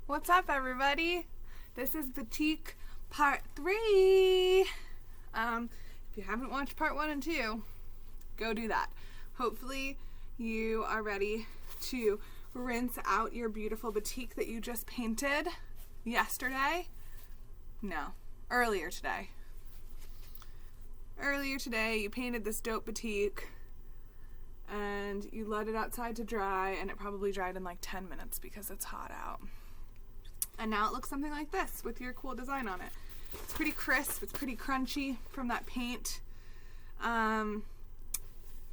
What's up, everybody? This is Batik part 3. If you haven't watched part 1 and 2, go do that. Hopefully you are ready to rinse out your beautiful batik that you just painted yesterday. No, earlier today. Earlier today you painted this dope batik and you let it outside to dry, and it probably dried in like 10 minutes because it's hot out. And now it looks something like this with your cool design on it. It's pretty crisp, it's pretty crunchy from that paint. I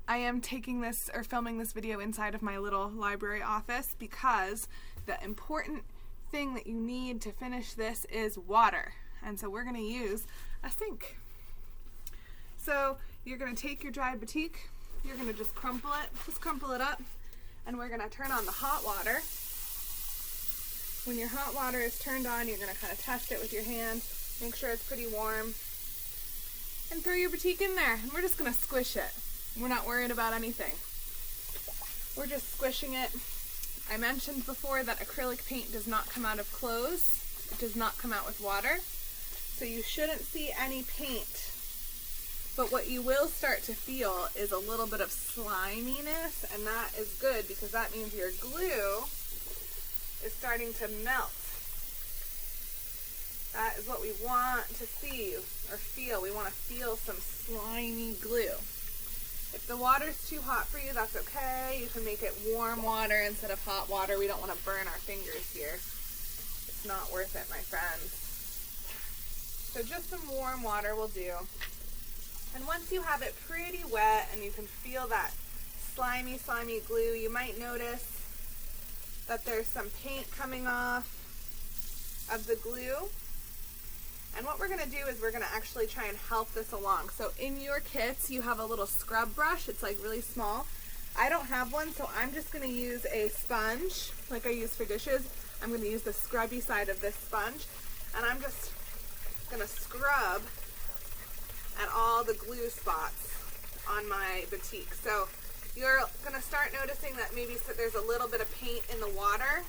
am taking this or filming this video inside of my little library office because the important thing that you need to finish this is water. And so we're going to use a sink. So you're going to take your dried batik, you're going to just crumple it up, and we're going to turn on the hot water. When your hot water is turned on, you're going to kind of test it with your hand, make sure it's pretty warm, and throw your batik in there. And we're just going to squish it. We're not worried about anything. We're just squishing it. I mentioned before that acrylic paint does not come out of clothes. It does not come out with water. So you shouldn't see any paint. But what you will start to feel is a little bit of sliminess, and that is good because that means your glue is starting to melt. That is what we want to see or feel. We want to feel some slimy glue. If the water's too hot for you, that's okay. You can make it warm water instead of hot water. We don't want to burn our fingers here. It's not worth it, my friends. So just some warm water will do. And once you have it pretty wet and you can feel that slimy glue, you might notice that there's some paint coming off of the glue. And what we're going to do is we're going to actually try and help this along. So in your kits, you have a little scrub brush. It's like really small. I don't have one, so I'm just going to use a sponge like I use for dishes. I'm going to use the scrubby side of this sponge, and I'm just going to scrub at all the glue spots on my batik. So you're going to start noticing that maybe there's a little bit of paint in the water,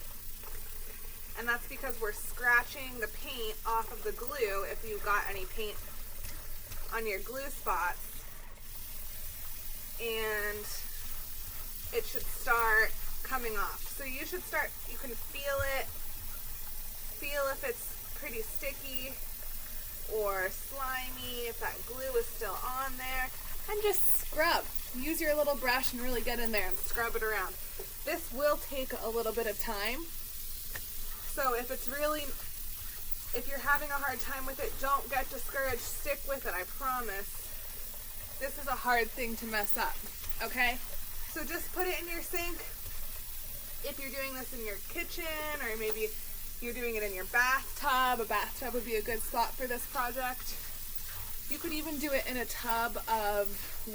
and that's because we're scratching the paint off of the glue if you've got any paint on your glue spots. And it should start coming off. So you can feel it, feel if it's pretty sticky or slimy, if that glue is still on there, and just scrub. Use your little brush and really get in there and scrub it around. This will take a little bit of time. So if you're having a hard time with it, don't get discouraged. Stick with it, I promise. This is a hard thing to mess up, okay? So just put it in your sink. If you're doing this in your kitchen, or maybe you're doing it in your bathtub, a bathtub would be a good spot for this project. You could even do it in a tub of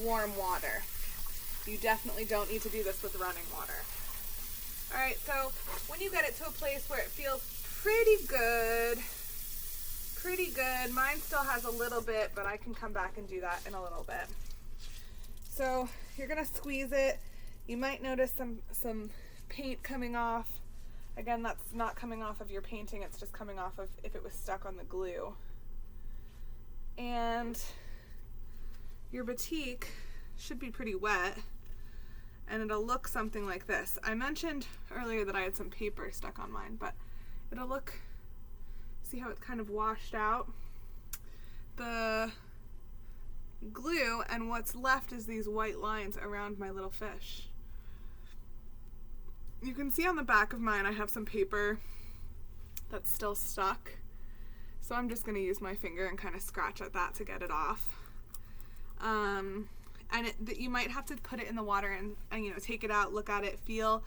warm water. You definitely don't need to do this with running water. Alright, so when you get it to a place where it feels pretty good, mine still has a little bit, but I can come back and do that in a little bit. So you're going to squeeze it. You might notice some paint coming off. Again, that's not coming off of your painting, it's just coming off of if it was stuck on the glue. And your batik should be pretty wet, and it'll look something like this. I mentioned earlier that I had some paper stuck on mine, but it'll look, see how it's kind of washed out? The glue, and what's left is these white lines around my little fish. You can see on the back of mine I have some paper that's still stuck. So I'm just going to use my finger and kind of scratch at that to get it off. You might have to put it in the water and take it out, look at it, feel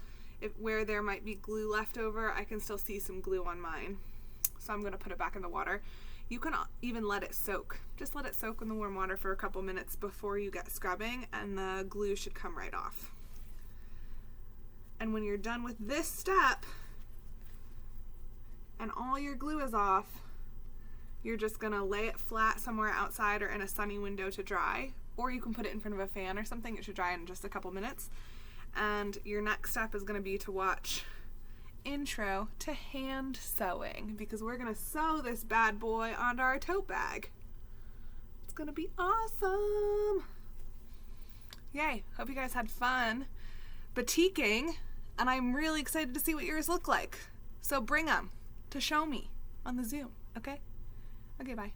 where there might be glue left over. I can still see some glue on mine. So I'm going to put it back in the water. You can even let it soak. Just let it soak in the warm water for a couple minutes before you get scrubbing, and the glue should come right off. And when you're done with this step and all your glue is off, you're just going to lay it flat somewhere outside or in a sunny window to dry, or you can put it in front of a fan or something. It should dry in just a couple minutes. And your next step is going to be to watch intro to hand sewing because we're gonna sew this bad boy onto our tote bag. It's gonna be awesome. Yay, hope you guys had fun batiking, and I'm really excited to see what yours look like. So bring them to show me on the Zoom, okay? Okay, bye.